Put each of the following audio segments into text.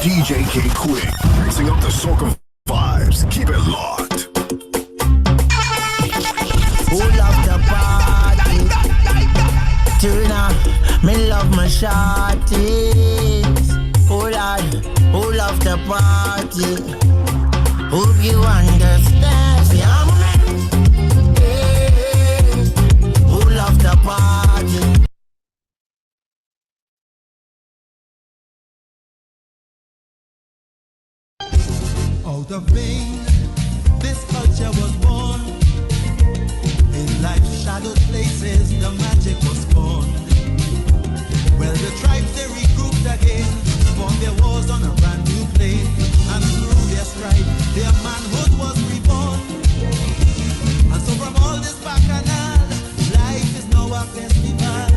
DJ K Quick, mixing up the soca vibes. Keep it locked. Who love the party? Tuna, me love my shorties. Who love the party? Hope you understand. Yeah, who love the party? Out of vain, this culture was born. In life's shadowed places, the magic was born. Well, the tribes they regrouped again, formed their wars on a brand new plane, and through their strife, their manhood was reborn. And so from all this bacchanal, life is now a festival,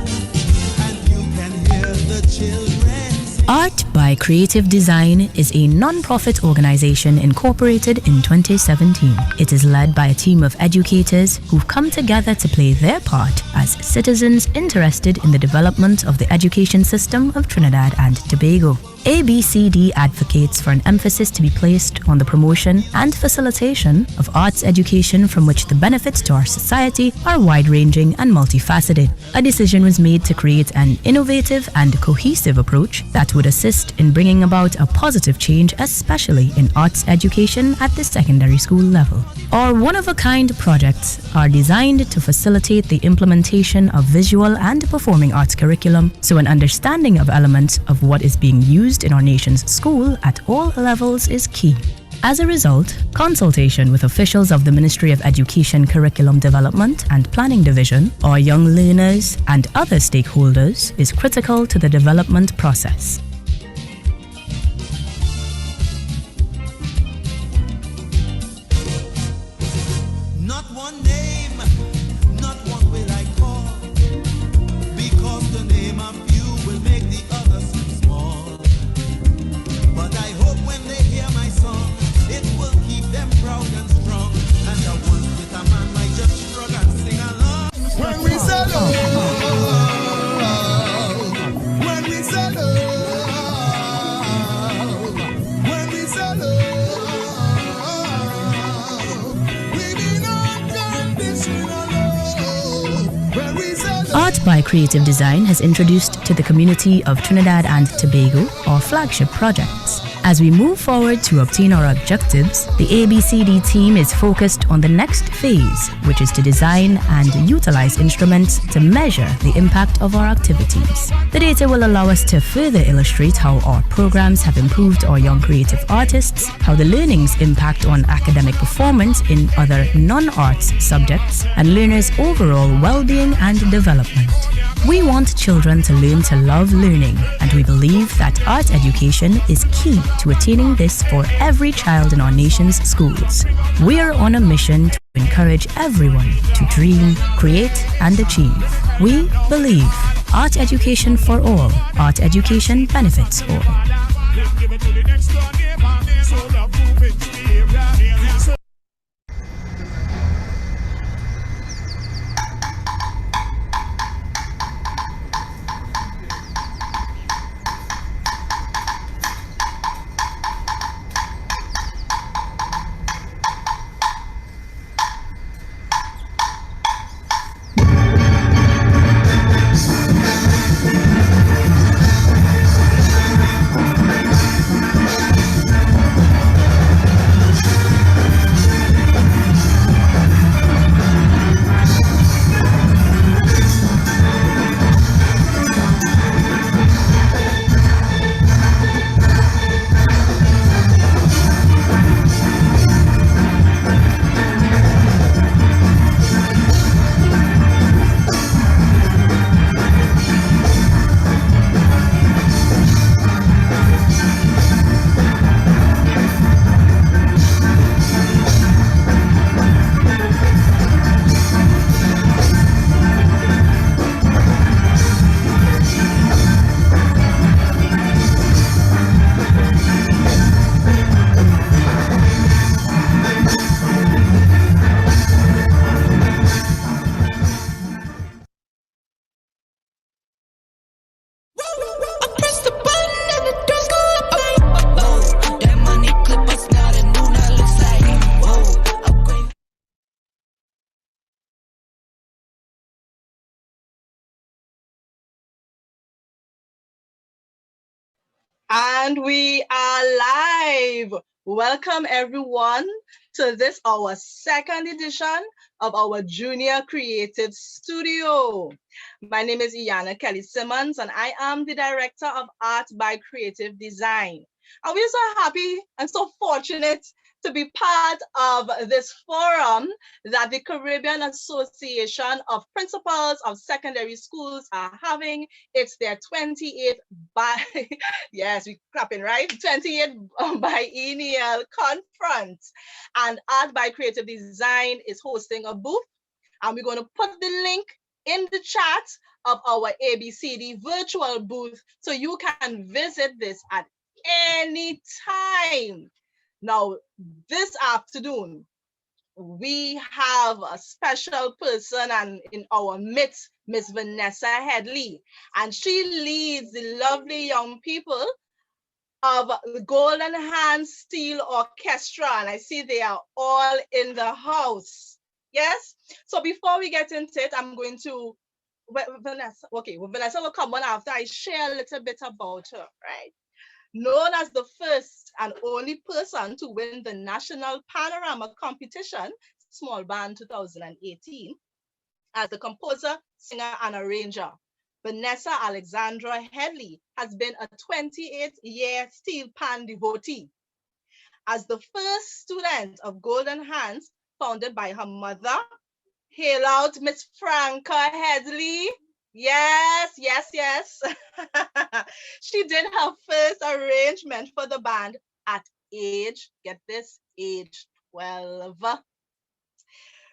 and you can hear the children sing. Art by Creative Design is a non-profit organization incorporated in 2017. It is led by a team of educators who've come together to play their part as citizens interested in the development of the education system of Trinidad and Tobago. A.B.C.D advocates for an emphasis to be placed on the promotion and facilitation of arts education, from which the benefits to our society are wide-ranging and multifaceted. A decision was made to create an innovative and cohesive approach that would assist in bringing about a positive change, especially in arts education at the secondary school level. Our one-of-a-kind projects are designed to facilitate the implementation of visual and performing arts curriculum, so an understanding of elements of what is being used in our nation's school at all levels is key. As a result, consultation with officials of the Ministry of Education Curriculum Development and Planning Division, our young learners, and other stakeholders is critical to the development process. Not one name, not one will I call, because the name of you will make the others seem small. But I hope when they hear my song, it will keep them proud and strong, and the ones with a man might just shrug and sing along. When we say love, when we say love, when we say love, we mean unconditional love. When we say love. Art by Creative Design has introduced to the community of Trinidad and Tobago our flagship projects. As we move forward to obtain our objectives, the A.B.C.D team is focused on the next phase, which is to design and utilize instruments to measure the impact of our activities. The data will allow us to further illustrate how our programs have improved our young creative artists, how the learnings impact on academic performance in other non-arts subjects, and learners' overall well-being and development. We want children to learn to love learning, and we believe that art education is key to attaining this for every child in our nation's schools. We are on a mission to encourage everyone to dream, create, and achieve. We believe art education for all. Art education benefits all. And we are live. Welcome everyone to this our second edition of our Junior Creative Studio. My name is Yeana Kelly-Simmons and I am the Director of Art by Creative Design. And we're so happy and so fortunate to be part of this forum that the Caribbean Association of Principals of Secondary Schools are having. It's their 28th yes, we clapping, right? 28th biennial conference. And Art by Creative Design is hosting a booth. And we're going to put the link in the chat of our A.B.C.D virtual booth so you can visit this at any time. Now, this afternoon, we have a special person and in our midst, Miss Vanessa Headley, and she leads the lovely young people of the Golden Hand Steel Orchestra, and I see they are all in the house. Yes. So before we get into it, I'm going to Vanessa. Okay, well, Vanessa will come on after I share a little bit about her, right? Known as the first and only person to win the National Panorama Competition, Small Band 2018, as a composer, singer, and arranger. Vanessa Alexandra Headley has been a 28-year steel pan devotee. As the first student of Golden Hands, founded by her mother, hail out Miss Franca Headley. Yes, yes, yes. She did her first arrangement for the band at age, get this, age 12.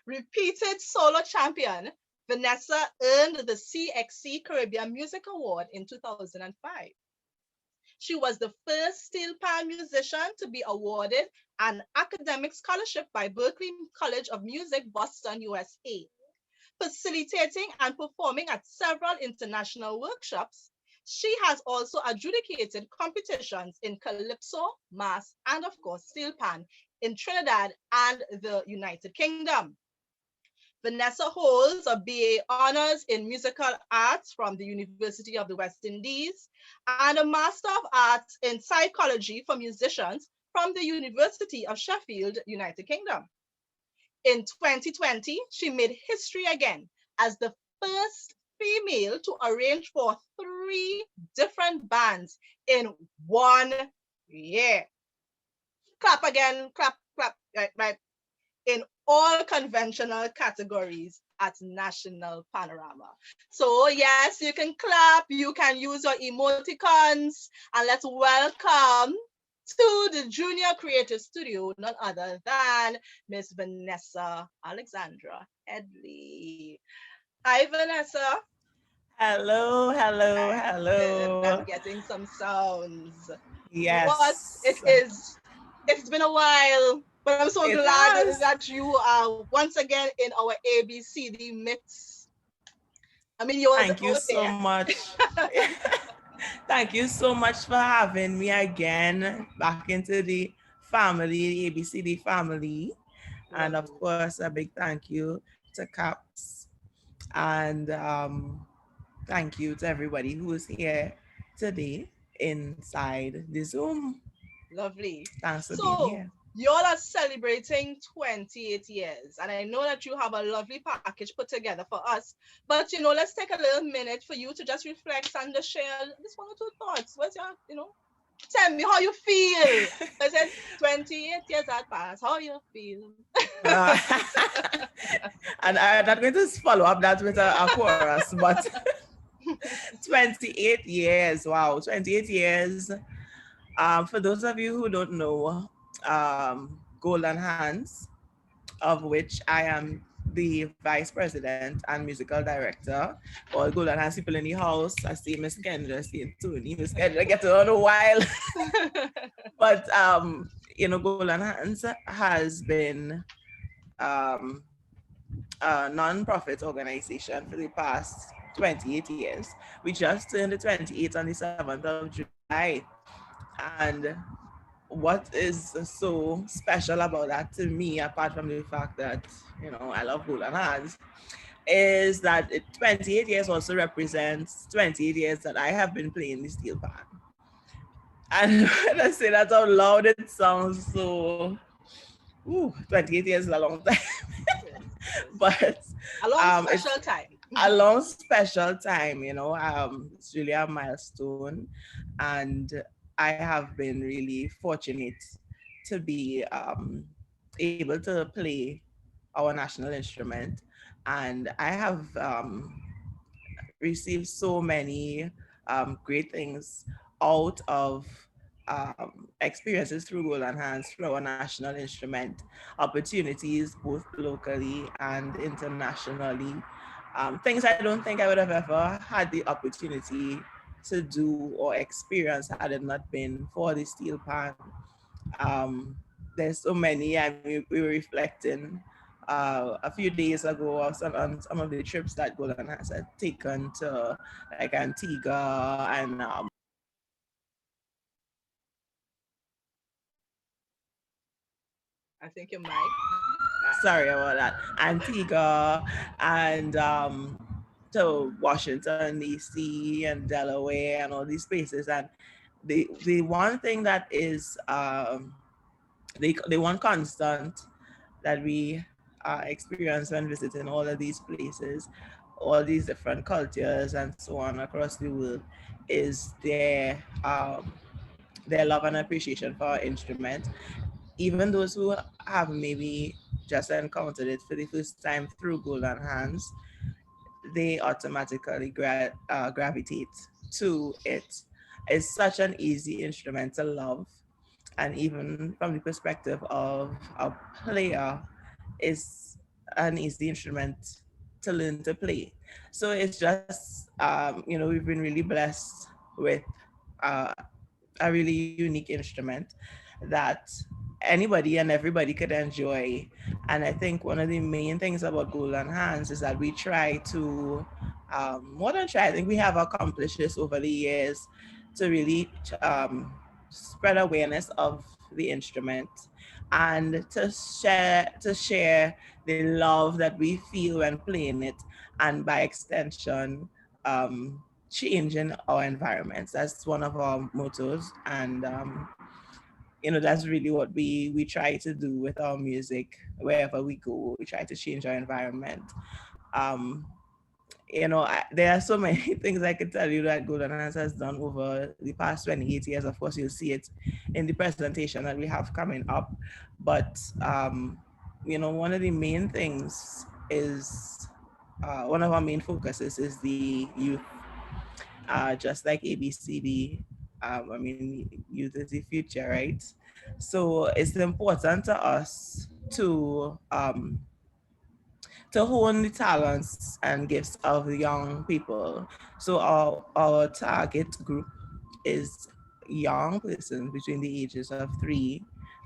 Repeated solo champion, Vanessa earned the CXC Caribbean Music Award in 2005. She was the first steel pan musician to be awarded an academic scholarship by Berklee College of Music, Boston, USA. Facilitating and performing at several international workshops, she has also adjudicated competitions in calypso, mass, and of course, steel pan in Trinidad and the United Kingdom. Vanessa holds a BA Honors in Musical Arts from the University of the West Indies and a Master of Arts in Psychology for Musicians from the University of Sheffield, United Kingdom. In 2020, she made history again as the first female to arrange for 3 different bands in 1 year. Clap again, clap, clap, right. In all conventional categories at National Panorama. So yes, you can clap, you can use your emoticons, and let's welcome to the Junior Creative Studio, none other than Miss Vanessa Alexandra Headley. Hi, Vanessa. Hello, hello, hello. I'm getting some sounds. Yes. It's been a while, but I'm so glad that you are once again in our A.B.C.D mix. I mean, thank you so much. Thank you so much for having me again back into the family, the A.B.C.D family. And of course, a big thank you to Caps. And thank you to everybody who is here today inside the Zoom. Lovely. Thanks for being here. Y'all are celebrating 28 years, and I know that you have a lovely package put together for us. But, let's take a little minute for you to just reflect and just share just 1 or 2 thoughts. What's your, tell me how you feel. I said 28 years had passed. How you feel? And I'm not going to follow up that with a chorus, but 28 years. Wow, 28 years. For those of you who don't know, Golden Hands, of which I am the vice president and musical director. All Golden Hands people in the house. I see Miss Kendra, see Tony. Miss Kendra get on a while. But Golden Hands has been a non-profit organization for the past 28 years. We just turned the 28th on the 7th of July. And what is so special about that to me, apart from the fact that, I love Golden Hands, is that 28 years also represents 28 years that I have been playing the steel pan. And when I say that out loud, it sounds so. Ooh, 28 years is a long time. It is. It is. But A long it's special time. a long special time, it's really a milestone. And I have been really fortunate to be able to play our national instrument. And I have received so many great things out of experiences through Golden Hands, through our national instrument, opportunities both locally and internationally. Things I don't think I would have ever had the opportunity to do or experience had it not been for the steel pan. Um, there's so many. I mean, we were reflecting a few days ago on some of the trips that Golden has had taken to like Antigua and I think your mic. sorry about that, Antigua and to Washington D.C. and Delaware and all these places. And the one thing that is the one constant that we experience when visiting all of these places, all these different cultures and so on across the world, is their love and appreciation for our instrument. Even those who have maybe just encountered it for the first time through Golden Hands, they automatically gravitate to it. It's such an easy instrument to love, and even from the perspective of a player, is an easy instrument to learn to play. So it's just, we've been really blessed with uh, a really unique instrument that anybody and everybody could enjoy. And I think one of the main things about Golden Hands is that we try to, more than try, I think we have accomplished this over the years to really spread awareness of the instrument and to share the love that we feel when playing it, and by extension, changing our environments. That's one of our mottos, and that's really what we try to do with our music. Wherever we go, we try to change our environment. um there are so many things I could tell you that Golden Hands has done over the past 28 years. Of course, you'll see it in the presentation that we have coming up. But, one of the main things is, one of our main focuses is the youth, just like A.B.C.D. I mean, youth is the future, right? So it's important to us to hone the talents and gifts of the young people. So our target group is young persons between the ages of 3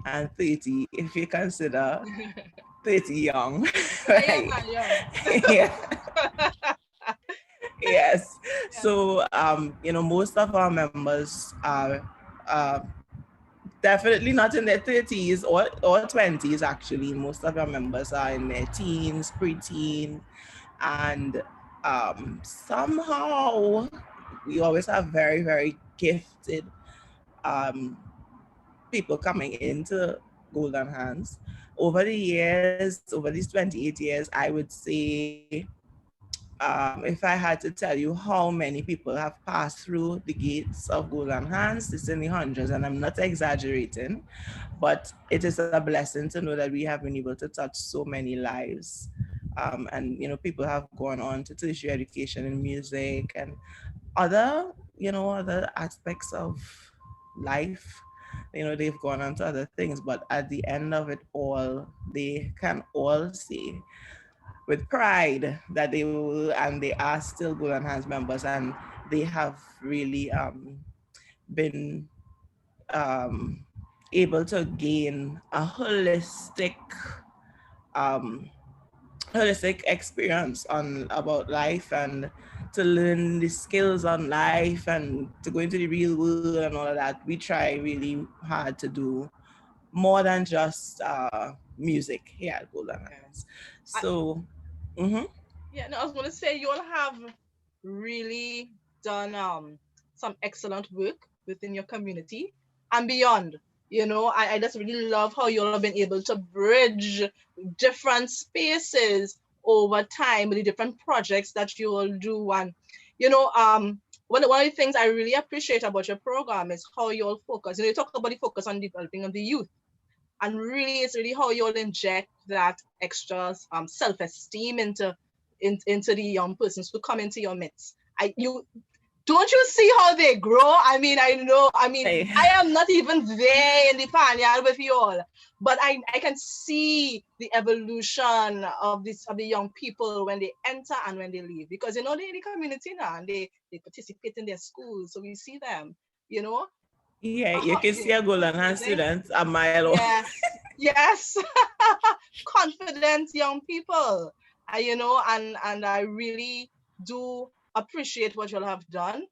and 30, if you consider 30 young, I am right? not young. Yeah. Yes. Yeah. So most of our members are uh, definitely not in their 30s or 20s. Actually, most of our members are in their teens, preteen, and somehow we always have very, very gifted um, people coming into Golden Hands. Over the years, over these 28 years, I would say, if I had to tell you how many people have passed through the gates of Golden Hands, it's in the hundreds, and I'm not exaggerating, but it is a blessing to know that we have been able to touch so many lives. And people have gone on to tertiary education in music and other aspects of life. They've gone on to other things, but at the end of it all, they can all say with pride that they will and they are still Golden Hands members, and they have really been um, able to gain a um, holistic experience on about life, and to learn the skills on life and to go into the real world and all of that. We try really hard to do more than just music here at Golden Yeah. Hands. I, So, mhm. yeah, no, I was gonna say you all have really done some excellent work within your community and beyond. I just really love how you all have been able to bridge different spaces over time with the different projects that you all do. And, one of the things I really appreciate about your program is how you all focus. You talk about the focus on developing of the youth. And really, it's really how you all inject that extra self-esteem into the young persons who come into your midst. Don't you see how they grow? I am not even there in the panyard with you all, but I can see the evolution of the young people when they enter and when they leave, because they're in the community now and they participate in their schools, so we see them. Yeah, you can see a Golden Hand student a mile away. Yes. Confident young people. And I really do appreciate what you all have done.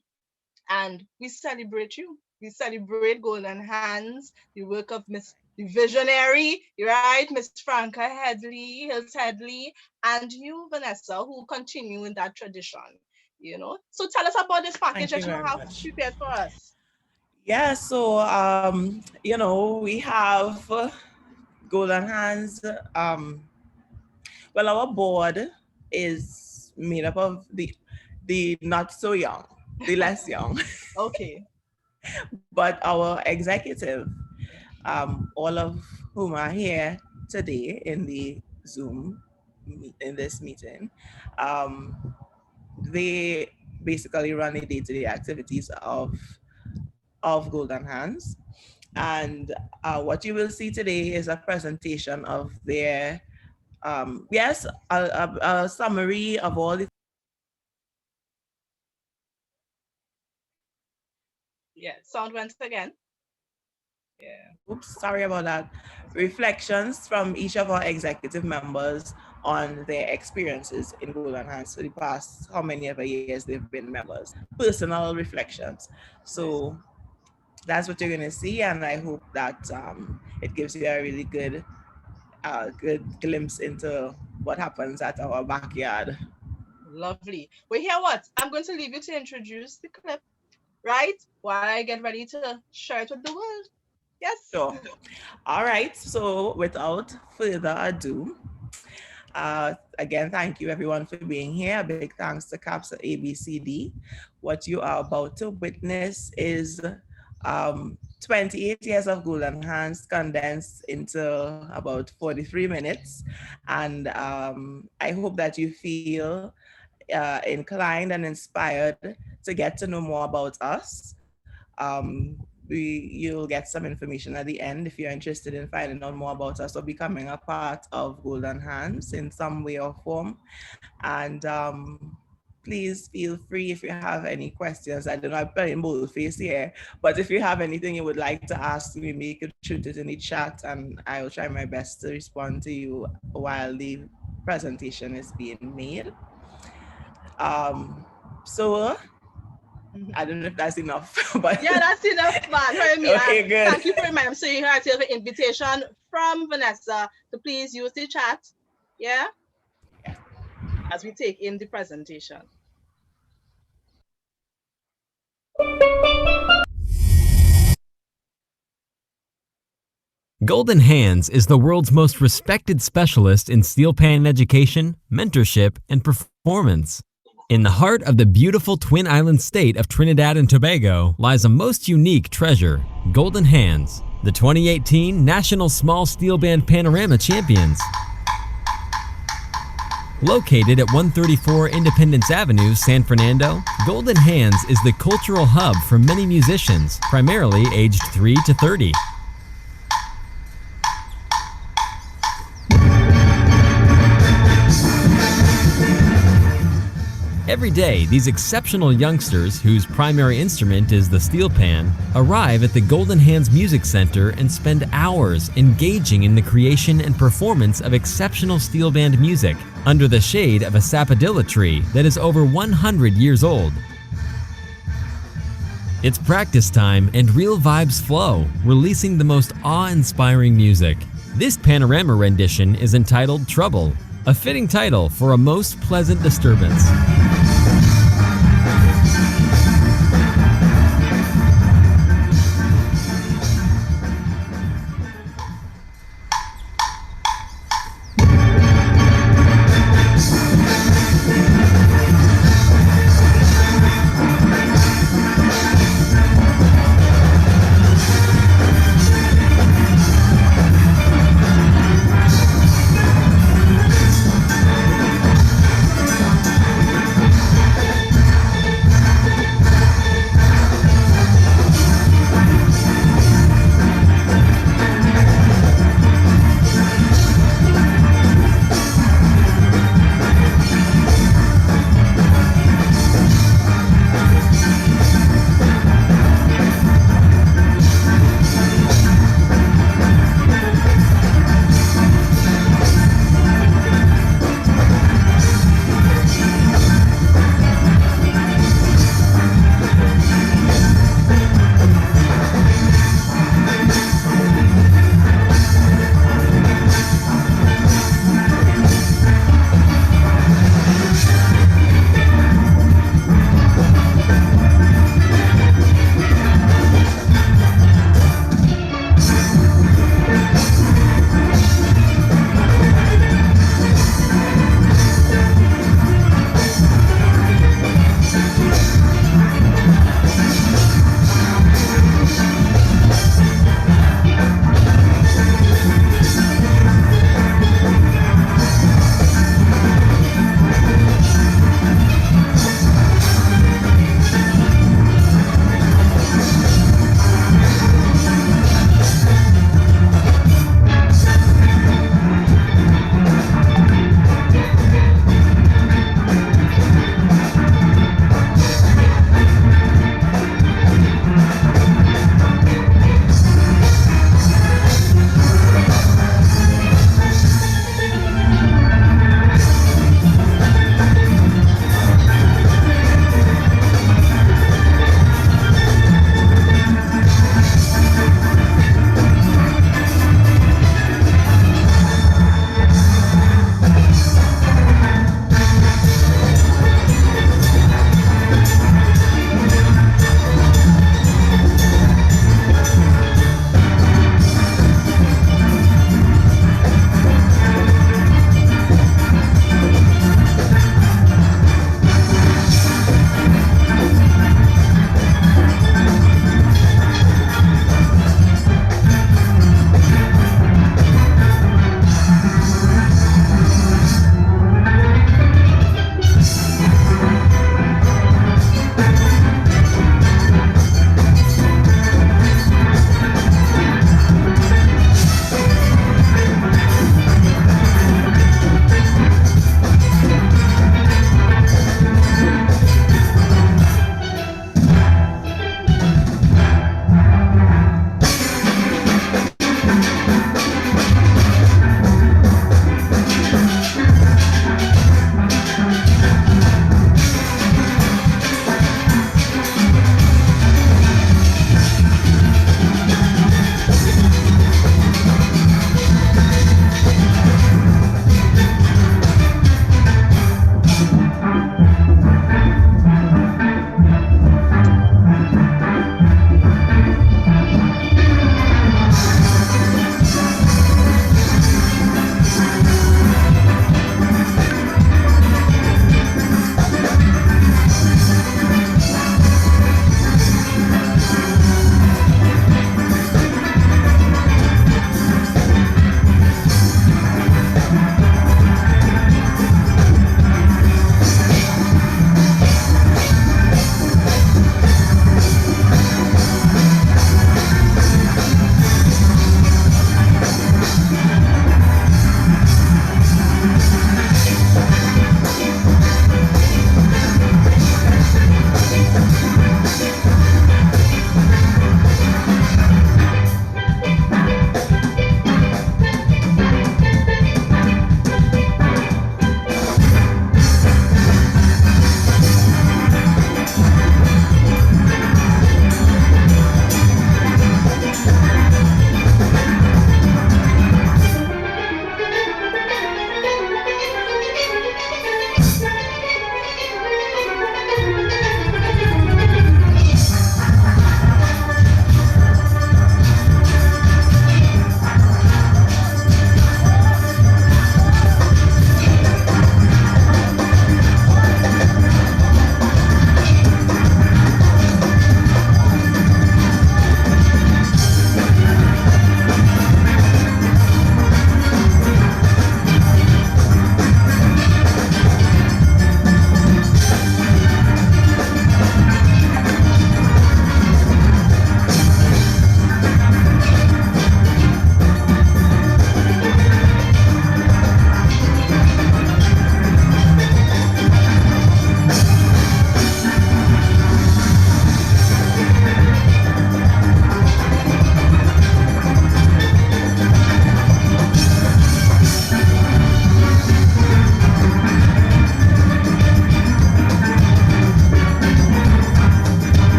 And we celebrate you. We celebrate Golden Hands, the work of the visionary, right? Miss Franca Headley, and you, Vanessa, who continue in that tradition. So tell us about this package that you have prepared for us. Yeah, so we have Golden Hands. Well, our board is made up of the not so young, the less young. Okay. But our executive, all of whom are here today in the Zoom in this meeting, they basically run the day-to-day activities of Golden Hands. And what you will see today is a presentation of their, a summary of all the. Yeah, sound went again. Yeah. Oops, sorry about that. Reflections from each of our executive members on their experiences in Golden Hands for the past how many ever years they've been members. Personal reflections. So that's what you're going to see, and I hope that it gives you a really good glimpse into what happens at our backyard. Lovely. Well, here what? I'm going to leave you to introduce the clip, right? While I get ready to share it with the world. Yes. Sure. All right. So without further ado, again, thank you everyone for being here. A big thanks to CAPS at A.B.C.D. What you are about to witness is 28 years of Golden Hands condensed into about 43 minutes. And I hope that you feel inclined and inspired to get to know more about us. You'll get some information at the end if you're interested in finding out more about us or becoming a part of Golden Hands in some way or form. And please feel free if you have any questions. I don't know, I'm putting bold face here, but if you have anything you would like to ask me, you could shoot it in the chat and I will try my best to respond to you while the presentation is being made. So I don't know if that's enough, but yeah, that's enough, man. Okay, good. Thank you very much. So you have an invitation from Vanessa to please use the chat. Yeah. As we take in the presentation. Golden Hands is the world's most respected specialist in steel pan education, mentorship, and performance. In the heart of the beautiful Twin Island state of Trinidad and Tobago lies a most unique treasure, Golden Hands, the 2018 National Small Steel Band Panorama Champions. Located at 134 Independence Avenue, San Fernando, Golden Hands is the cultural hub for many musicians, primarily aged 3 to 30. Every day, these exceptional youngsters, whose primary instrument is the steel pan, arrive at the Golden Hands Music Center and spend hours engaging in the creation and performance of exceptional steel band music under the shade of a sapodilla tree that is over 100 years old. It's practice time and real vibes flow, releasing the most awe-inspiring music. This panorama rendition is entitled Trouble, a fitting title for a most pleasant disturbance.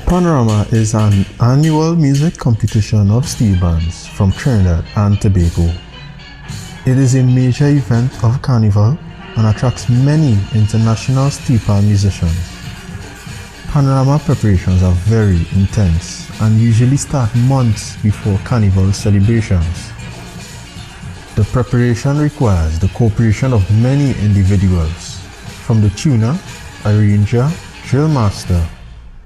Panorama is an annual music competition of steel bands from Trinidad and Tobago. It is a major event of Carnival and attracts many international steel band musicians. Panorama preparations are very intense and usually start months before Carnival celebrations. The preparation requires the cooperation of many individuals, from the tuner, arranger, drill master,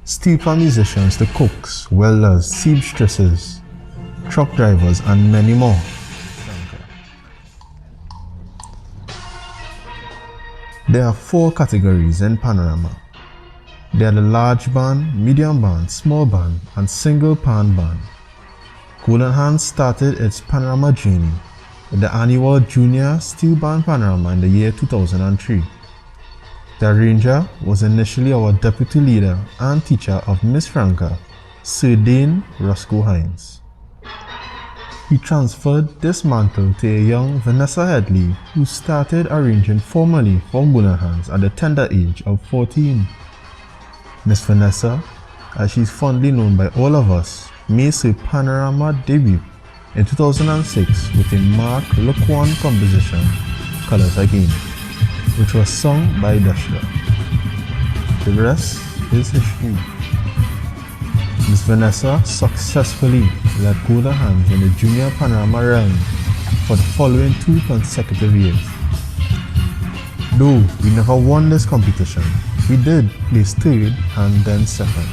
steel pan musicians to cooks, welders, seamstresses, truck drivers, and many more. There are 4 categories in Panorama. They are the large band, medium band, small band, and single pan band. Golden Hands started its Panorama journey with the annual Junior Steel Band Panorama in the year 2003. The arranger was initially our deputy leader and teacher of Miss Franca, Sir Dane Roscoe Hines. He transferred this mantle to a young Vanessa Headley who started arranging formally for Golden Hands at the tender age of 14. Miss Vanessa, as she is fondly known by all of us, made her Panorama debut in 2006 with a Mark Laquan composition, Colors Again, which was sung by Dashla. The rest is history. Miss Vanessa successfully led Golden Hands in the Junior Panorama realm for the following 2 consecutive years. Though we never won this competition, we did place 3rd and then 2nd.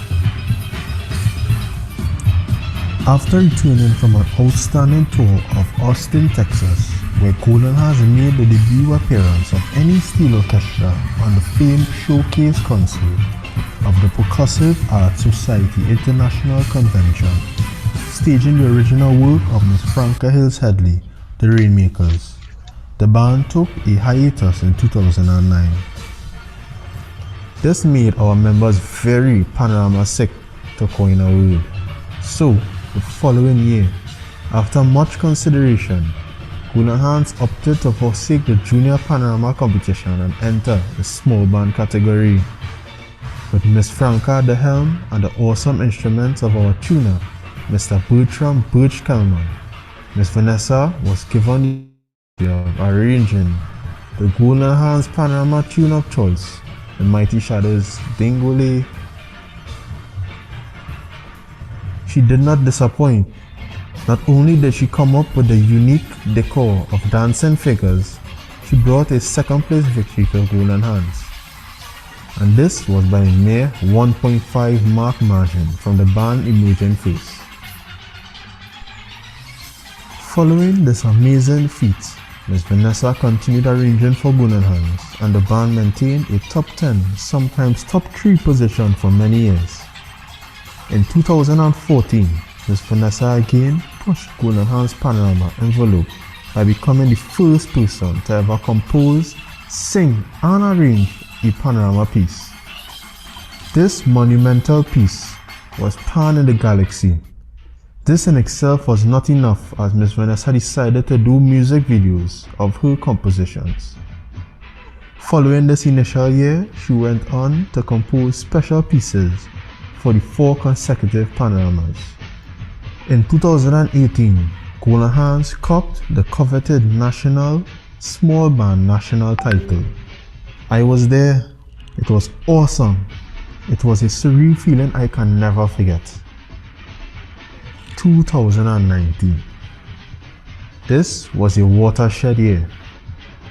After returning from an outstanding tour of Austin, Texas, where Golden has made the debut appearance of any steel orchestra on the famed showcase concert of the Percussive Arts Society International Convention, staging the original work of Miss Franca Hills Headley, the Rainmakers. The band took a hiatus in 2009. This made our members very Panorama sick, to coin a word. So, the following year, after much consideration, Golden Hands opted to forsake the Junior Panorama competition and enter the small band category. With Miss Franca at the helm and the awesome instruments of our tuner, Mr. Bertram Birch Kelman, Miss Vanessa was given the job of arranging the Golden Hands Panorama tune of choice, the Mighty Shadows' Dingole. She did not disappoint. Not only did she come up with the unique decor of dancing figures, she brought a 2nd place victory to Golden Hands. And this was by a mere 1.5 mark margin from the band emerging first. Following this amazing feat, Ms. Vanessa continued arranging for Golden Hands, and the band maintained a top 10, sometimes top 3 position for many years. In 2014, Ms. Vanessa again pushed Golden Hands Panorama envelope by becoming the first person to ever compose, sing, and arrange a Panorama piece. This monumental piece was Pan in the Galaxy. This in itself was not enough, as Ms. Vanessa decided to do music videos of her compositions. Following this initial year, she went on to compose special pieces for the 4 consecutive Panoramas. In 2018, Golden Hands copped the coveted National Small Band National title. I was there. It was awesome. It was a surreal feeling I can never forget. 2019. This was a watershed year.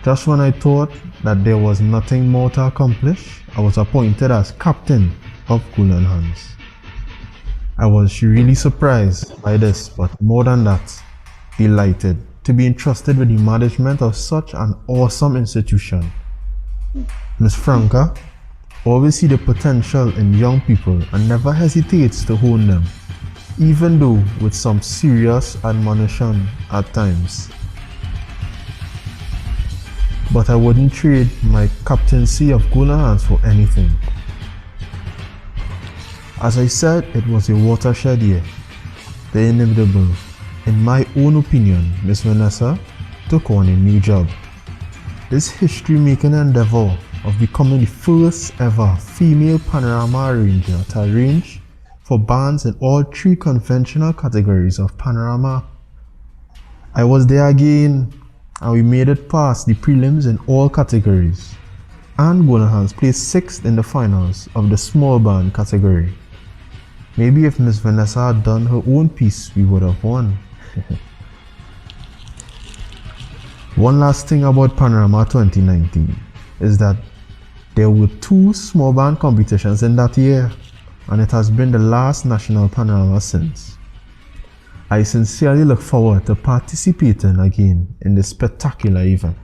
Just when I thought that there was nothing more to accomplish, I was appointed as captain of Golden Hands. I was really surprised by this, but more than that, delighted to be entrusted with the management of such an awesome institution. Miss Franca always sees the potential in young people and never hesitates to hone them, even though with some serious admonition at times. But I wouldn't trade my captaincy of Golden Hands for anything. As I said, it was a watershed year. The inevitable. In my own opinion, Miss Vanessa took on a new job. This history-making endeavor of becoming the first ever female panorama arranger to arrange for bands in all 3 conventional categories of Panorama. I was there again, and we made it past the prelims in all categories, and Golden Hands placed 6th in the finals of the small band category. Maybe if Miss Vanessa had done her own piece, we would have won. One last thing about Panorama 2019 is that there were 2 small band competitions in that year, and it has been the last national Panorama since. I sincerely look forward to participating again in this spectacular event.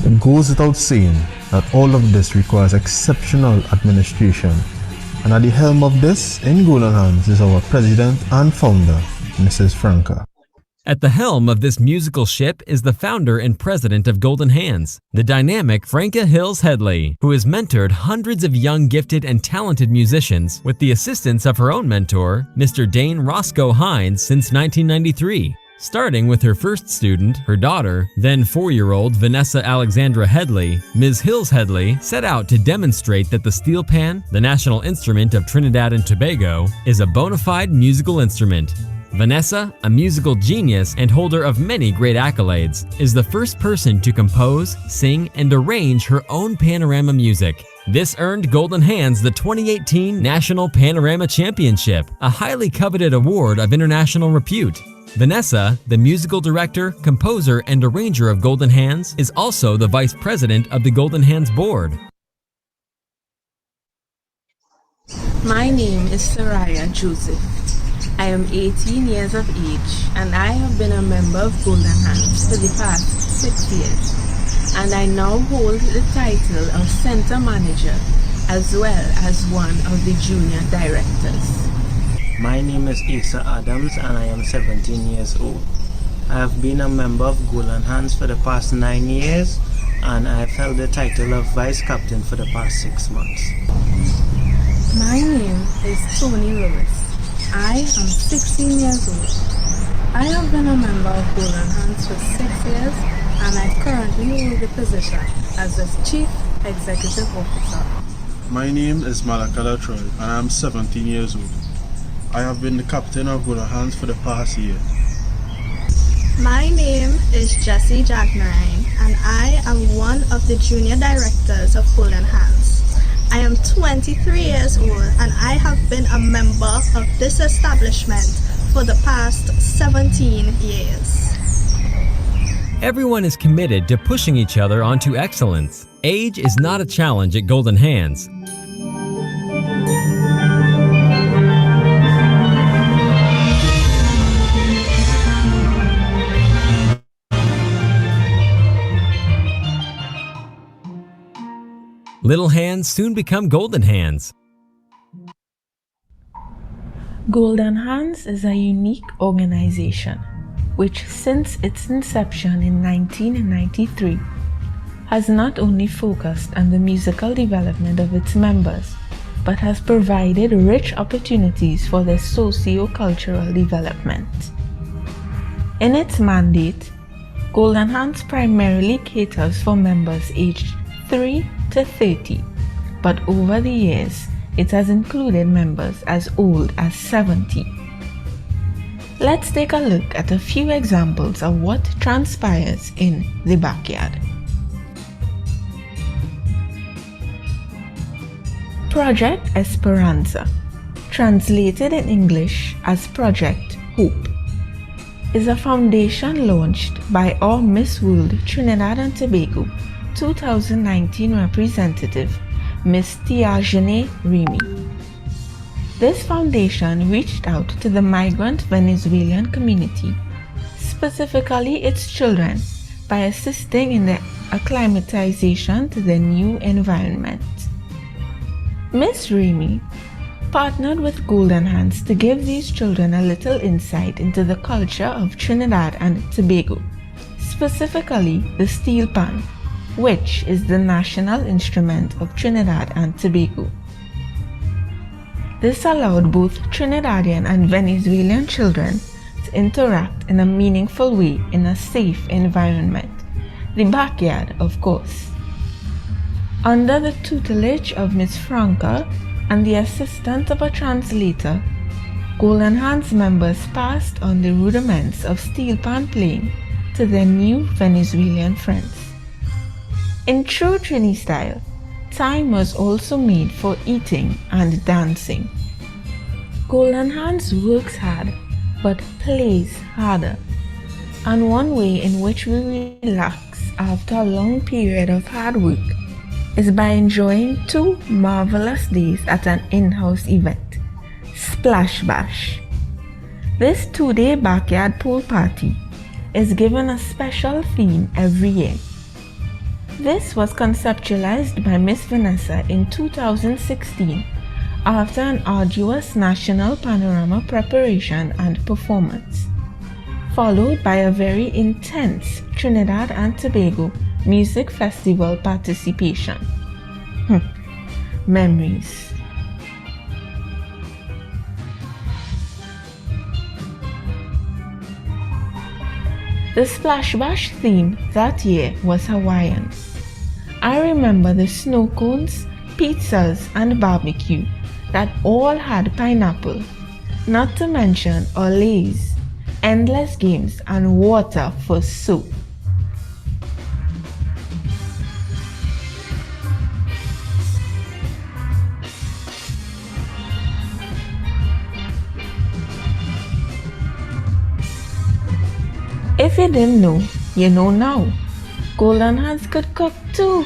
It goes without saying that all of this requires exceptional administration, and at the helm of this in Golden Hands is our president and founder, Mrs. Franca. At the helm of this musical ship is the founder and president of Golden Hands, the dynamic Franca Hills Headley, who has mentored hundreds of young gifted and talented musicians with the assistance of her own mentor, Mr. Dane Roscoe Hines, since 1993. Starting with her first student, her daughter, then 4-year-old Vanessa Alexandra Headley, Ms. Hills Headley set out to demonstrate that the steel pan, the national instrument of Trinidad and Tobago, is a bona fide musical instrument. Vanessa, a musical genius and holder of many great accolades, is the first person to compose, sing, and arrange her own panorama music. This earned Golden Hands the 2018 National Panorama Championship, a highly coveted award of international repute. Vanessa, the musical director, composer, and arranger of Golden Hands, is also the vice president of the Golden Hands board. My name is Soraya Joseph. I am 18 years of age and I have been a member of Golden Hands for the past 6 years, and I now hold the title of center manager as well as one of the junior directors. My name is Asa Adams and I am 17 years old. I have been a member of Golden Hands for the past 9 years and I have held the title of vice captain for the past 6 months. My name is Tony Lewis. I am 16 years old. I have been a member of Golden Hands for 6 years and I currently hold the position as the Chief Executive Officer. My name is Malakala Troy and I am 17 years old. I have been the captain of Golden Hands for the past year. My name is Jessie Jagmarine and I am one of the junior directors of Golden Hands. I am 23 years old and I have been a member of this establishment for the past 17 years. Everyone is committed to pushing each other onto excellence. Age is not a challenge at Golden Hands. Little hands soon become golden hands. Golden Hands is a unique organization which, since its inception in 1993, has not only focused on the musical development of its members, but has provided rich opportunities for their socio-cultural development. In its mandate, Golden Hands primarily caters for members aged 3 to 30, but over the years, it has included members as old as 70. Let's take a look at a few examples of what transpires in the backyard. Project Esperanza, translated in English as Project Hope, is a foundation launched by our Miss World Trinidad and Tobago 2019 representative, Miss Tiajane Remy. This foundation reached out to the migrant Venezuelan community, specifically its children, by assisting in their acclimatization to their new environment. Miss Remy partnered with Golden Hands to give these children a little insight into the culture of Trinidad and Tobago, specifically the steel pan, which is the national instrument of Trinidad and Tobago. This allowed both Trinidadian and Venezuelan children to interact in a meaningful way in a safe environment, the backyard, of course. Under the tutelage of Miss Franca and the assistance of a translator, Golden Hands members passed on the rudiments of steel pan playing to their new Venezuelan friends. In true Trini style, time was also made for eating and dancing. Golden Hands works hard but plays harder, and one way in which we relax after a long period of hard work is by enjoying 2 marvelous days at an in-house event, Splash Bash. This 2-day backyard pool party is given a special theme every year. This was conceptualized by Miss Vanessa in 2016 after an arduous national panorama preparation and performance, followed by a very intense Trinidad and Tobago Music Festival participation. Memories. The Splash Bash theme that year was Hawaiian. I remember the snow cones, pizzas, and barbecue that all had pineapple, not to mention olays, endless games, and water for soap. If you didn't know, you know now. Golden Hands could cook too.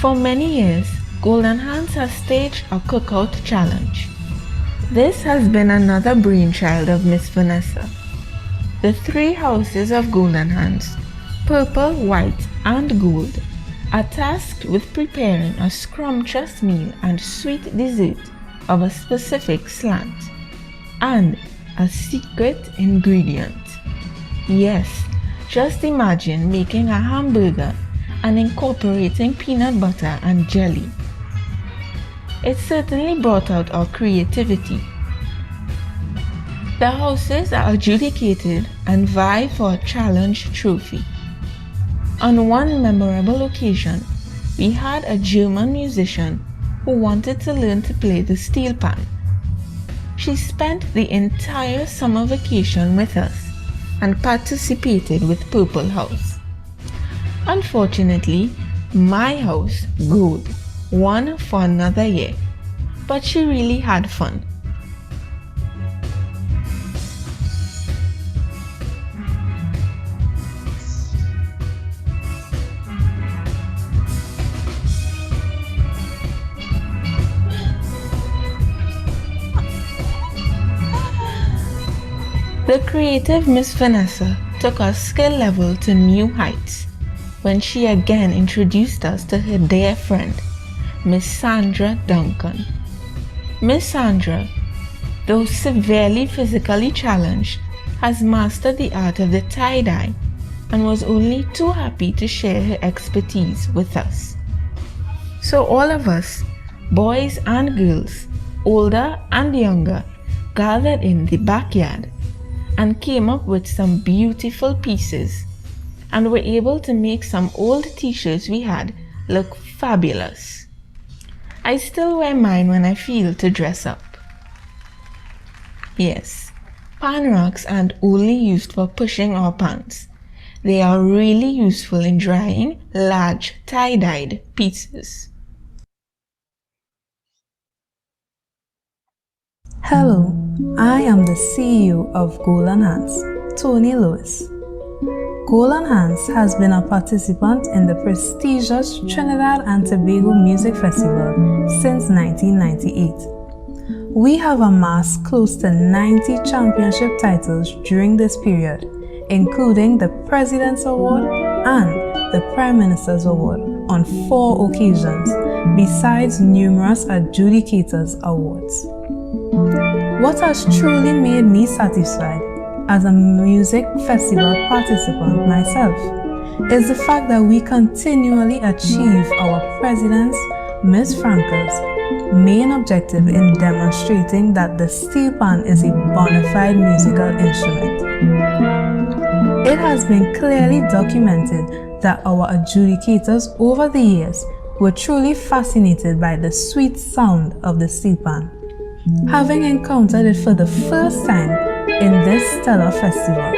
For many years, Golden Hands has staged a cookout challenge. This has been another brainchild of Miss Vanessa. The 3 houses of Golden Hands, purple, white, and gold, are tasked with preparing a scrumptious meal and sweet dessert of a specific slant, and a secret ingredient. Yes, just imagine making a hamburger and incorporating peanut butter and jelly. It certainly brought out our creativity. The houses are adjudicated and vie for a challenge trophy. On one memorable occasion, we had a German musician who wanted to learn to play the steel pan. She spent the entire summer vacation with us and participated with Purple House. Unfortunately, my house, Gold, won for another year, but she really had fun. The creative Miss Vanessa took our skill level to new heights. when she again introduced us to her dear friend, Miss Sandra Duncan. Miss Sandra, though severely physically challenged, has mastered the art of the tie-dye and was only too happy to share her expertise with us. So all of us, boys and girls, older and younger, gathered in the backyard and came up with some beautiful pieces and were able to make some old t-shirts we had look fabulous. I still wear mine when I feel to dress up. Yes, pan racks aren't only used for pushing our pants. They are really useful in drying large tie-dyed pieces. Hello, I am the CEO of Golden Hands, Tony Lewis. Golden Hands has been a participant in the prestigious Trinidad and Tobago Music Festival since 1998. We have amassed close to 90 championship titles during this period, including the President's Award and the Prime Minister's Award on 4 occasions, besides numerous adjudicators' awards. What has truly made me satisfied as a music festival participant myself is the fact that we continually achieve our President's, Ms. Franca's, main objective in demonstrating that the steel pan is a bona fide musical instrument. It has been clearly documented that our adjudicators over the years were truly fascinated by the sweet sound of the steel pan. Having encountered it for the first time in this stellar festival,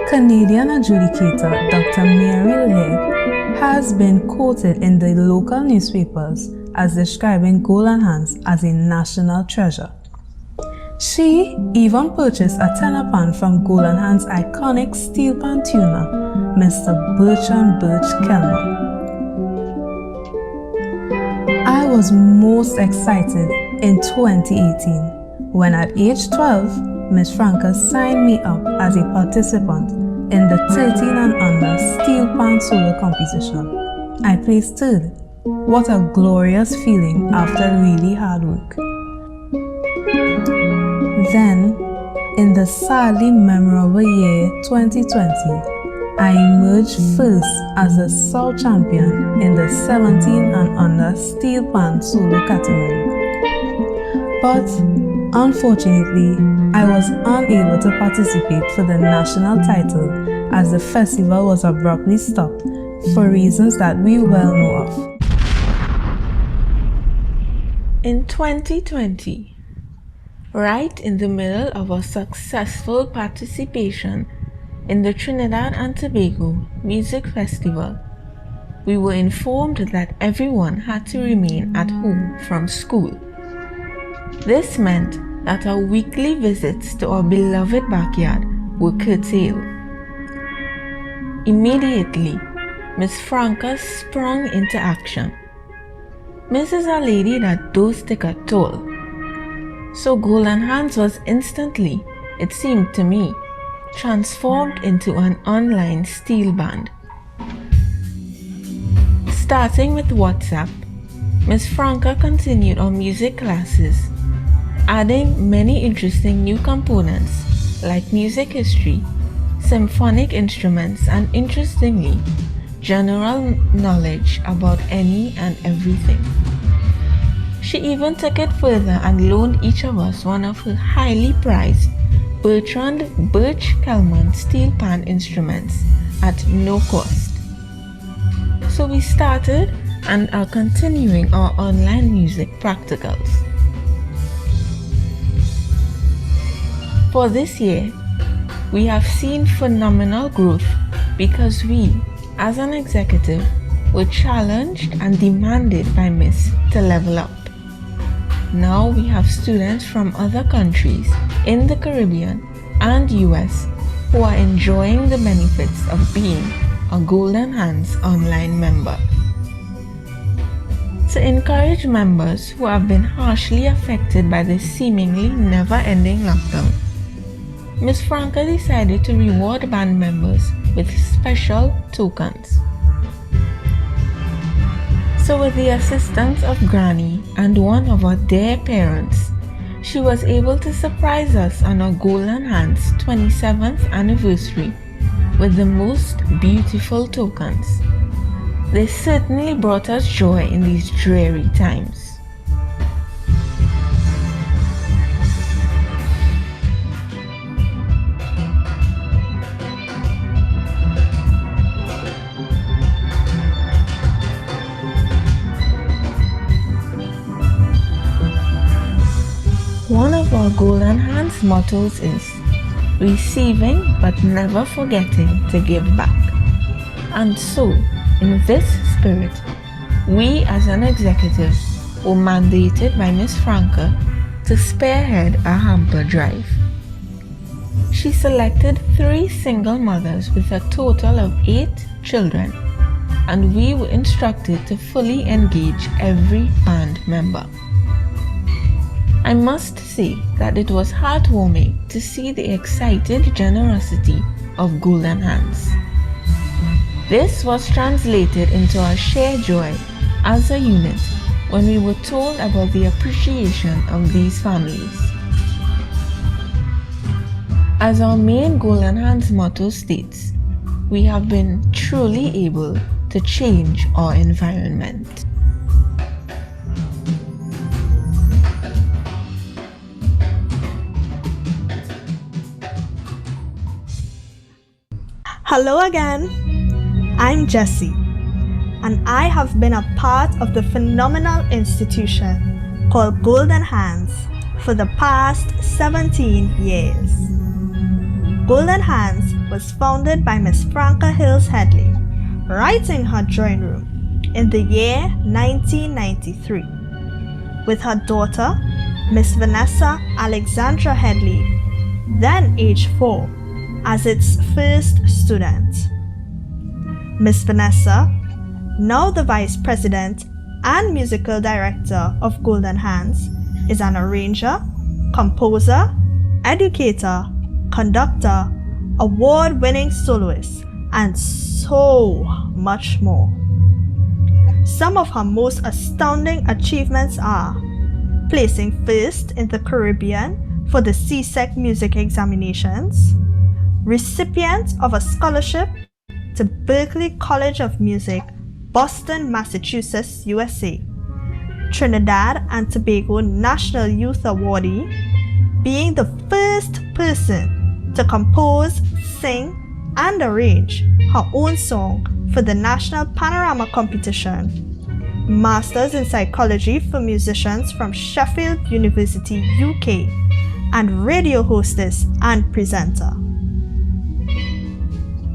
Canadian adjudicator Dr. Mary Legg has been quoted in the local newspapers as describing Golden Hands as a national treasure. She even purchased a tenor pan from Golden Hands' iconic steel pan tuner, Mr. Bertrand Birch Kellman. I was most excited in 2018 when at age 12, Ms. Franca signed me up as a participant in the 13 and under steel pan solo competition. I placed third. What a glorious feeling after really hard work. Then, in the sadly memorable year 2020, I emerged first as the South champion in the 17 and under steel pan solo category. But unfortunately, I was unable to participate for the national title as the festival was abruptly stopped for reasons that we well know of. In 2020, right in the middle of a successful participation in the Trinidad and Tobago Music Festival, we were informed that everyone had to remain at home from school. This meant that our weekly visits to our beloved backyard were curtailed. Immediately, Miss Franca sprung into action. Miss is a lady that does take a toll. So Golden Hands was instantly, it seemed to me, transformed into an online steel band. Starting with WhatsApp, Miss Franca continued our music classes, adding many interesting new components like music history, symphonic instruments, and interestingly, general knowledge about any and everything. She even took it further and loaned each of us one of her highly prized Bertrand Birch Kellman steel pan instruments at no cost. So we started and are continuing our online music practicals. For this year, we have seen phenomenal growth because we, as an executive, were challenged and demanded by Miss to level up. Now we have students from other countries in the Caribbean and US who are enjoying the benefits of being a Golden Hands online member. To encourage members who have been harshly affected by the seemingly never-ending lockdown, Ms. Franca decided to reward band members with special tokens. So with the assistance of Granny and one of our dear parents, she was able to surprise us on our Golden Hands 27th anniversary with the most beautiful tokens. They certainly brought us joy in these dreary times. One of our Golden Hands mottos is receiving but never forgetting to give back. And so, in this spirit, we as an executive were mandated by Miss Franca to spearhead a hamper drive. She selected 3 single mothers with a total of 8 children, and we were instructed to fully engage every band member. I must say that it was heartwarming to see the excited generosity of Golden Hands. This was translated into our shared joy as a unit when we were told about the appreciation of these families. As our main Golden Hands motto states, we have been truly able to change our environment. Hello again, I'm Jessie, and I have been a part of the phenomenal institution called Golden Hands for the past 17 years. Golden Hands was founded by Miss Franca Hills Headley, right in her drawing room, in the year 1993, with her daughter, Miss Vanessa Alexandra Headley, then age 4, as its first student. Miss Vanessa, now the Vice President and Musical Director of Golden Hands, is an arranger, composer, educator, conductor, award-winning soloist, and so much more. Some of her most astounding achievements are placing first in the Caribbean for the CSEC music examinations, recipient of a scholarship to Berklee College of Music, Boston, Massachusetts, USA, Trinidad and Tobago National Youth Awardee, being the first person to compose, sing, and arrange her own song for the National Panorama Competition, Masters in Psychology for Musicians from Sheffield University, UK, and radio hostess and presenter.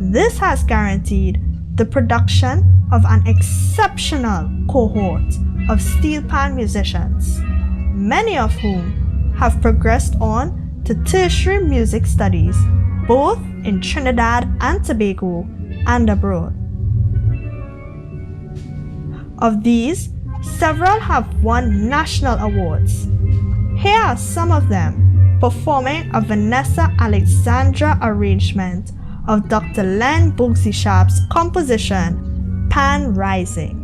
This has guaranteed the production of an exceptional cohort of steel pan musicians, many of whom have progressed on to tertiary music studies both in Trinidad and Tobago and abroad. Of these, several have won national awards. Here are some of them performing a Vanessa Alexandra arrangement of Dr. Len Bugsy Sharp's composition, Pan Rising.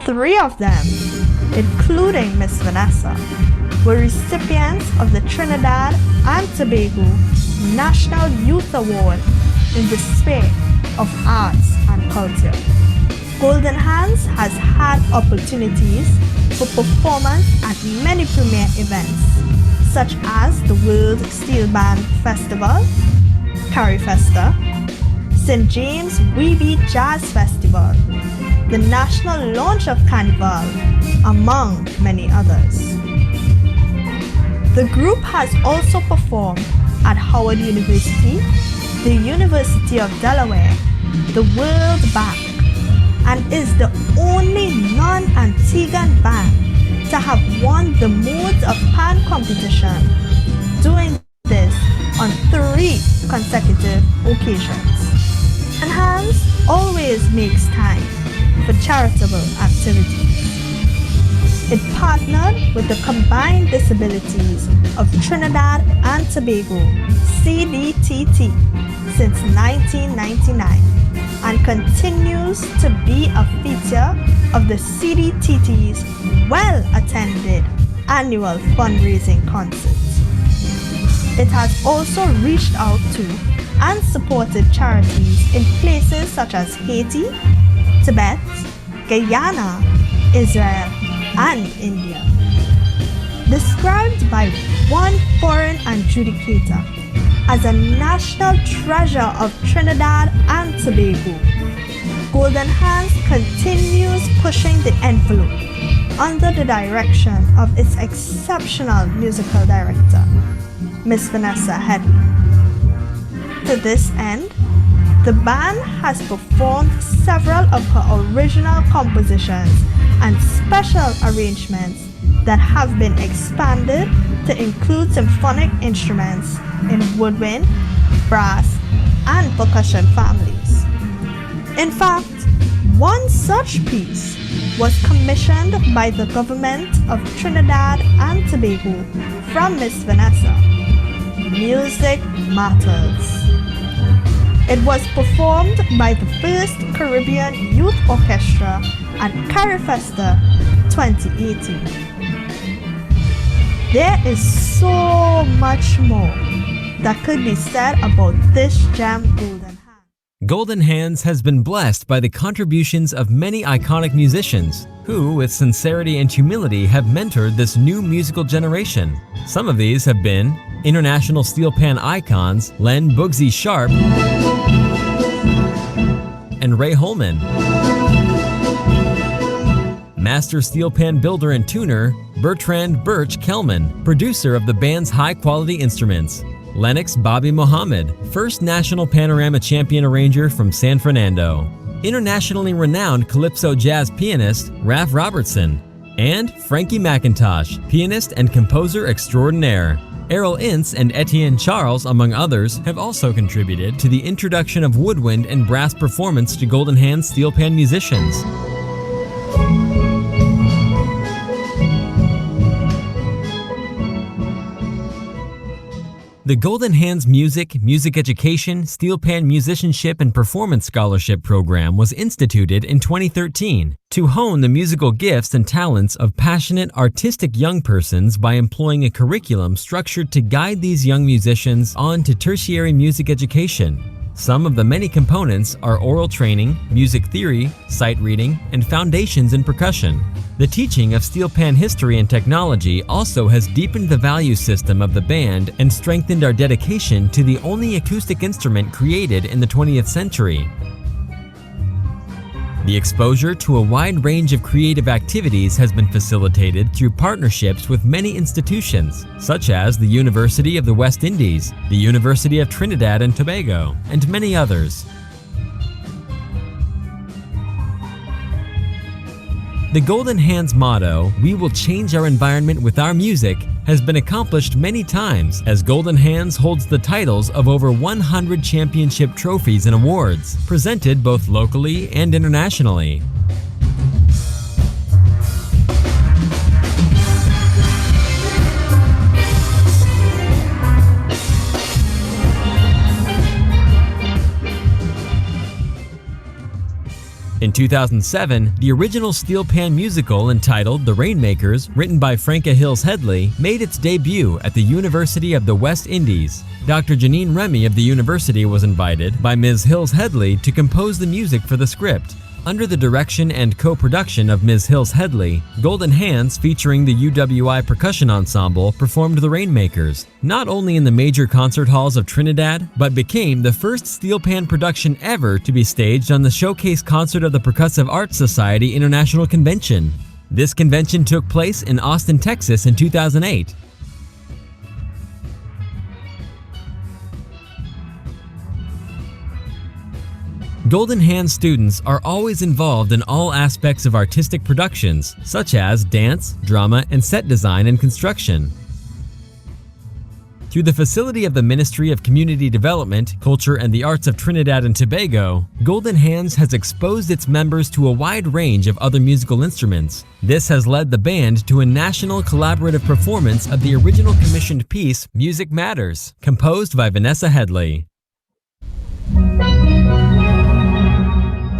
3 of them, including Miss Vanessa, were recipients of the Trinidad and Tobago National Youth Award in the sphere of arts and culture. Golden Hands has had opportunities for performance at many premier events, such as the World Steel Band Festival, Carifesta, St. James Weeby Jazz Festival, the National Launch of Carnival, among many others. The group has also performed at Howard University, the University of Delaware, the World Bank, and is the only non-Antiguan band to have won the Modes of Pan competition, doing this on 3 consecutive occasions. And Hans always makes time for charitable activities. It partnered with the Combined Disabilities of Trinidad and Tobago, CDTT, since 1999 and continues to be a feature of the CDTT's well-attended annual fundraising concerts. It has also reached out to and supported charities in places such as Haiti, Tibet, Guyana, Israel, and India. Described by one foreign adjudicator as a national treasure of Trinidad and Tobago, Golden Hands continues pushing the envelope under the direction of its exceptional musical director, Miss Vanessa Headley. To this end, the band has performed several of her original compositions and special arrangements that have been expanded to include symphonic instruments in woodwind, brass, and percussion families. In fact, one such piece was commissioned by the government of Trinidad and Tobago from Miss Vanessa, Music Matters. It was performed by the First Caribbean Youth Orchestra at Carifesta 2018. There is so much more that could be said about this gem, Golden Hands. Golden Hands has been blessed by the contributions of many iconic musicians who, with sincerity and humility, have mentored this new musical generation. Some of these have been international steel pan icons Len Bugsy Sharp and Ray Holman, master steel pan builder and tuner Bertrand Birch Kelman, producer of the band's high-quality instruments, Lennox Bobby Mohammed, first national panorama champion arranger from San Fernando, internationally renowned calypso jazz pianist Ralph Robertson, and Frankie McIntosh, pianist and composer extraordinaire. Errol Ince and Etienne Charles, among others, have also contributed to the introduction of woodwind and brass performance to Golden Hands steel pan musicians. The Golden Hands Music, Music Education, Steel Pan Musicianship and Performance Scholarship Program was instituted in 2013 to hone the musical gifts and talents of passionate, artistic young persons by employing a curriculum structured to guide these young musicians on to tertiary music education. Some of the many components are oral training, music theory, sight reading, and foundations in percussion. The teaching of steel pan history and technology also has deepened the value system of the band and strengthened our dedication to the only acoustic instrument created in the 20th century. The exposure to a wide range of creative activities has been facilitated through partnerships with many institutions, such as the University of the West Indies, the University of Trinidad and Tobago, and many others. The Golden Hands motto, "We will change our environment with our music," has been accomplished many times as Golden Hands holds the titles of over 100 championship trophies and awards, presented both locally and internationally. In 2007, the original steel pan musical entitled The Rainmakers, written by Vanessa Headley, made its debut at the University of the West Indies. Dr. Janine Remy of the university was invited by Ms. Hills Headley to compose the music for the script. Under the direction and co-production of Ms. Hills Headley, Golden Hands featuring the UWI Percussion Ensemble performed The Rainmakers, not only in the major concert halls of Trinidad, but became the first steel pan production ever to be staged on the showcase concert of the Percussive Arts Society International Convention. This convention took place in Austin, Texas in 2008. Golden Hands students are always involved in all aspects of artistic productions, such as dance, drama, and set design and construction. Through the facility of the Ministry of Community Development, Culture and the Arts of Trinidad and Tobago, Golden Hands has exposed its members to a wide range of other musical instruments. This has led the band to a national collaborative performance of the original commissioned piece, Music Matters, composed by Vanessa Headley.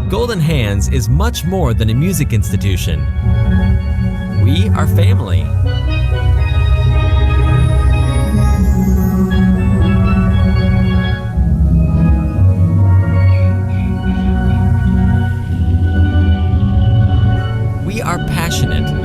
Golden Hands is much more than a music institution. We are family. We are passionate.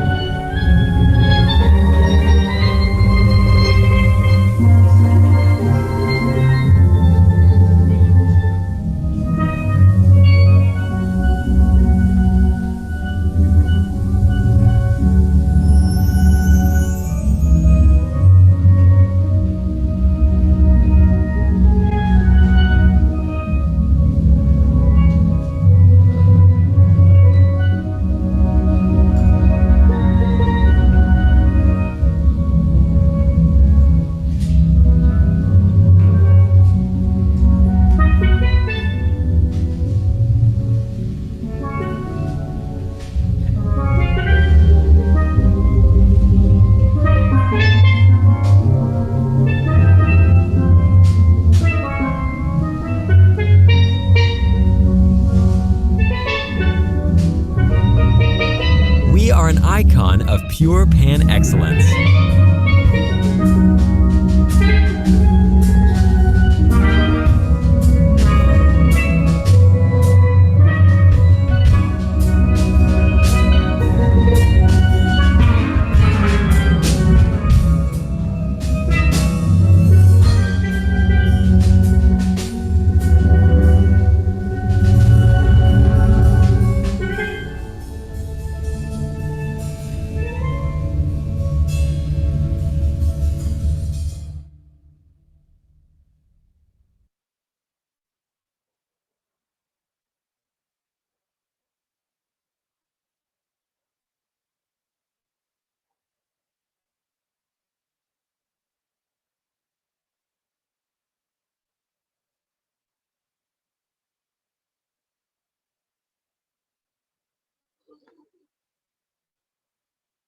We are an icon of pure pan excellence.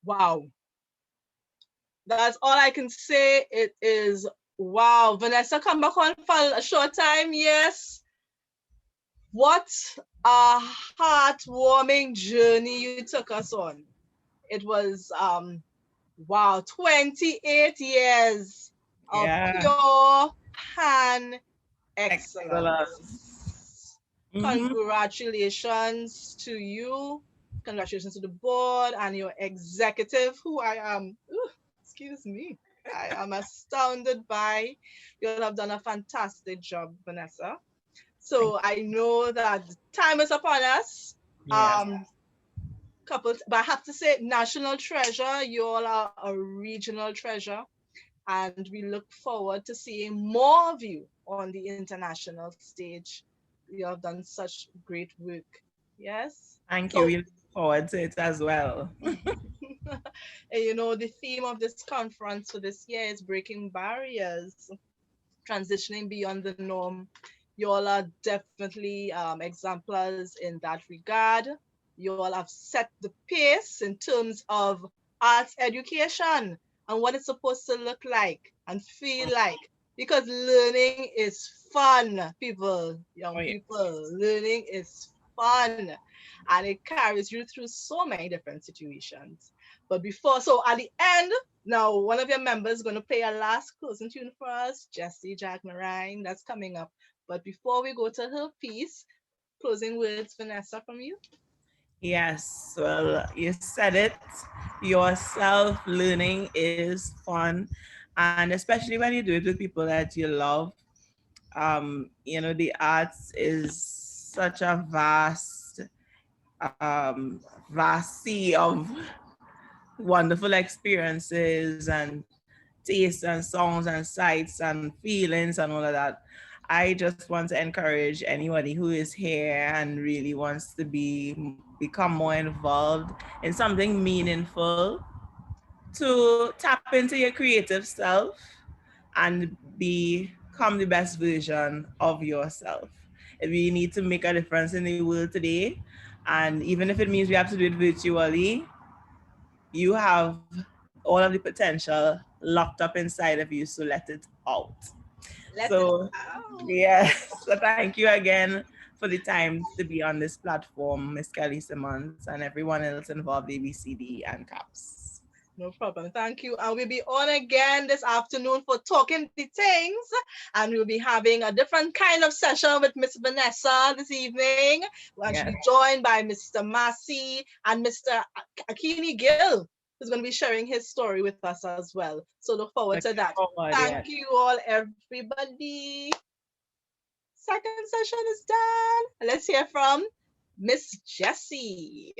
Wow. That's all I can say. It is wow. Vanessa, come back on for a short time. Yes. What a heartwarming journey you took us on. It was wow, 28 years of pure pan excellence. Congratulations to you. Congratulations to the board and your executive, who I am, excuse me, I am astounded by. You have done a fantastic job, Vanessa. So I know that time is upon us. But I have to say, national treasure, you all are a regional treasure. And we look forward to seeing more of you on the international stage. You have done such great work. Yes? Thank you. We look forward to it as well. And you know, the theme of this conference for this year is breaking barriers, transitioning beyond the norm. You all are definitely exemplars in that regard. You all have set the pace in terms of arts education and what it's supposed to look like and feel like. Because learning is fun, people, young people. Learning is fun and it carries you through so many different situations. But before, so at the end, now one of your members is going to play a last closing tune for us, Jessie Jack Marine. That's coming up. But before we go to her piece, closing words, Vanessa, from you. Yes, well, you said it. Yourself learning is fun, and especially when you do it with people that you love. The arts is such a vast sea of wonderful experiences and tastes and songs and sights and feelings and all of that. I just want to encourage anybody who is here and really wants to become more involved in something meaningful to tap into your creative self and become the best version of yourself. We need to make a difference in the world today. And even if it means we have to do it virtually, you have all of the potential locked up inside of you, so let it out. Yes, so thank you again for the time to be on this platform, Miss Kelly-Simmons, and everyone else involved, A.B.C.D and CAPS. No problem. Thank you. And we'll be on again this afternoon for Talking the Things. And we'll be having a different kind of session with Miss Vanessa this evening. We'll actually be joined by Mr. Massey and Mr. Akini Gill, who's going to be sharing his story with us as well. So look forward to that. Thank you all, everybody. Second session is done. Let's hear from Miss Jessie.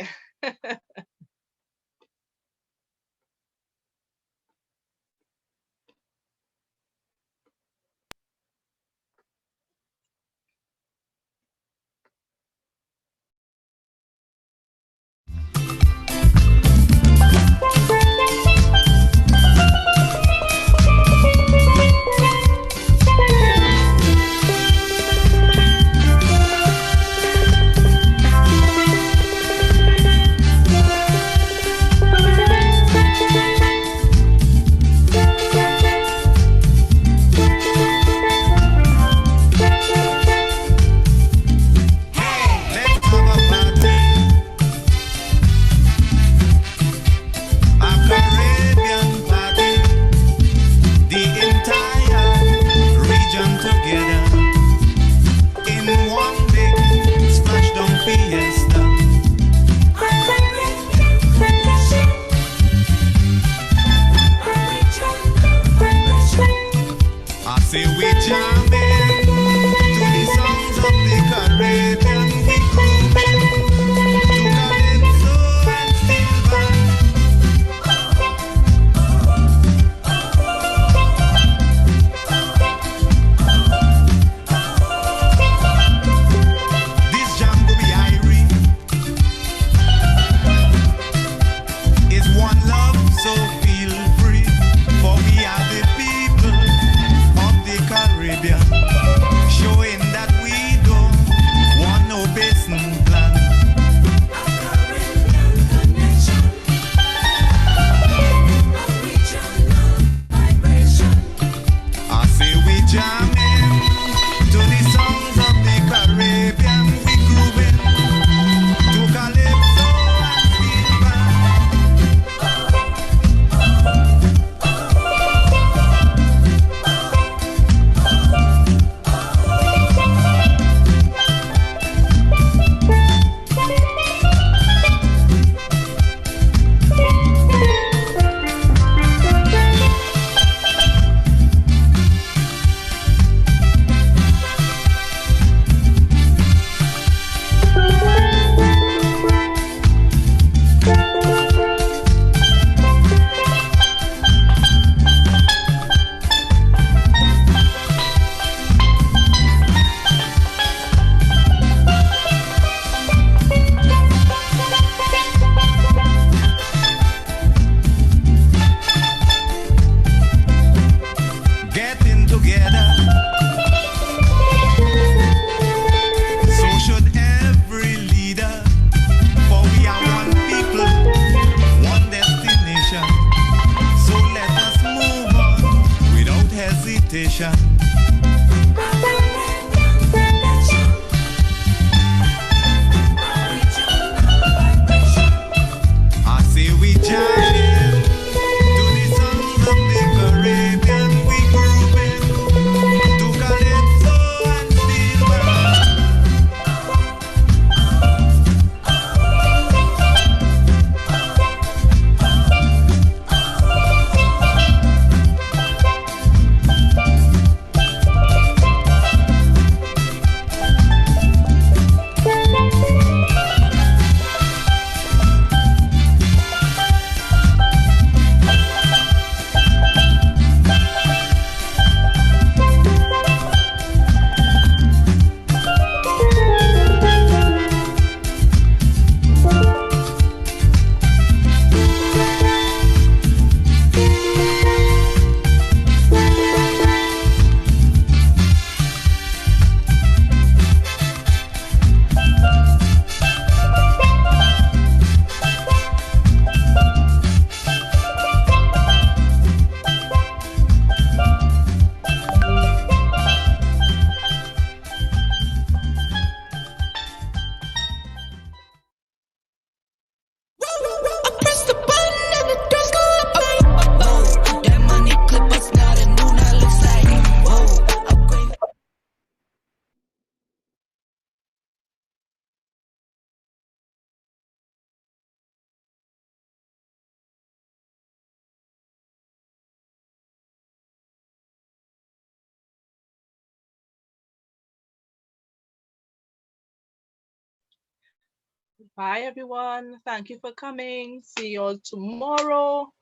Bye, everyone. Thank you for coming. See you all tomorrow,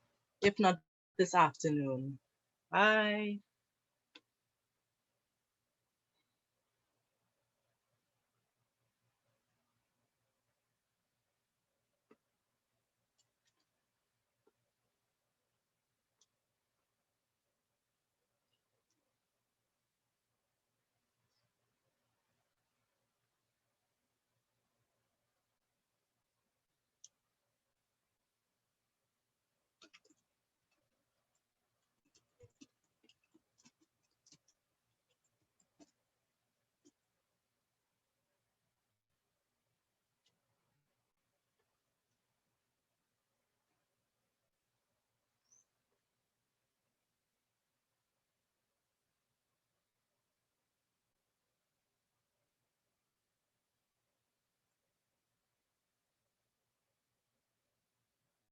if not this afternoon. Bye.